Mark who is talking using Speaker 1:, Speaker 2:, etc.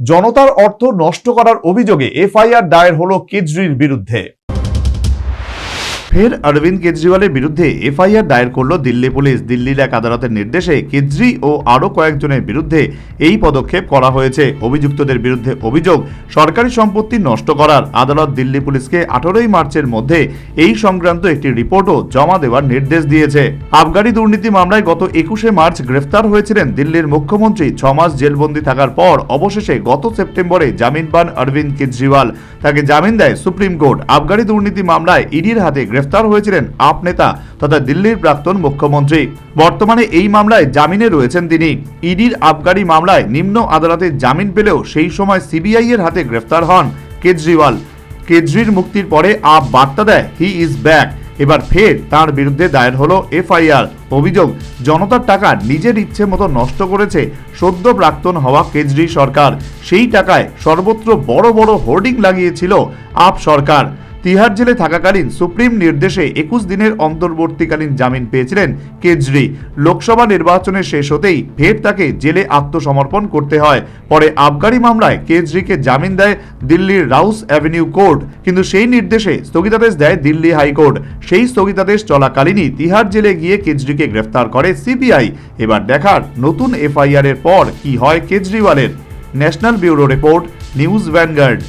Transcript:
Speaker 1: জনতার অর্থ নষ্ট করার অভিযোগে এফআইআর দায়ের হলো কেজরির বিরুদ্ধে। ফের অরবিন্দ কেজরিওয়ালের বিরুদ্ধে এফআইআর দায়ের করল দিল্লি পুলিশ। দিল্লির এক আদালতের নির্দেশে কেজরি ও আরও কয়েকজনের বিরুদ্ধে এই পদক্ষেপ করা হয়েছে। অভিযুক্তদের বিরুদ্ধে অভিযোগ সরকারি সম্পত্তি নষ্ট করার। আদালত দিল্লি পুলিশকে 18 মার্চের মধ্যে এই সংক্রান্ত একটি রিপোর্টও জমা দেওয়ার নির্দেশ দিয়েছে। আবগারি দুর্নীতি মামলায় গত 21 মার্চ গ্রেফতার হয়েছিলেন দিল্লির মুখ্যমন্ত্রী। 6 মাস জেলবন্দি থাকার পর অবশেষে গত সেপ্টেম্বরে জামিন পান অরবিন্দ কেজরিওয়াল। তাকে জামিন দেয় সুপ্রিম কোর্ট। আবগারি দুর্নীতি মামলায় ইডির হাতে গ্রেফতার হয়েছিলেন আপ নেতা তথা দিল্লির প্রাক্তন মুখ্যমন্ত্রী। বর্তমানে এই মামলায় জামিনে রয়েছেন তিনি। ইডির আবগারি মামলায় নিম্ন আদালতে জামিন পেলেও সেই সময় সিবিআই এর হাতে গ্রেফতার হন কেজরিওয়াল। কেজরির মুক্তির পরে আপ বার্তা দেয় হি ইজ ব্যাক। এবার ফের তার বিরুদ্ধে দায়ের হলো এফআইআর। অভিযোগ জনতার টাকা নিজের ইচ্ছে মতো নষ্ট করেছে সদ্য প্রাক্তন হওয়া কেজরি সরকার। সেই টাকায় সর্বত্র বড় বড় হোর্ডিং লাগিয়েছিল আপ সরকার। তিহার জেলে থাকাকালীন সুপ্রিম নির্দেশে 21 দিনের অন্তর্বর্তীকালীন জামিন পেয়েছিলেন কেজরি। লোকসভা নির্বাচনের শেষ হতেই ফের তাকে জেলে আত্মসমর্পণ করতে হয়। পরে আবগারি মামলায় কেজরিকে জামিন দেয় দিল্লির রাউস অ্যাভিনিউ কোর্ট, কিন্তু সেই নির্দেশে স্থগিতাদেশ দেয় দিল্লি হাইকোর্ট। সেই স্থগিতাদেশ চলাকালীনই তিহার জেলে গিয়ে কেজরিকে গ্রেফতার করে সিবিআই। এবার দেখার নতুন এফআইআর এর পর কি হয় কেজরিওয়ালের। National bureau report, news vanguard.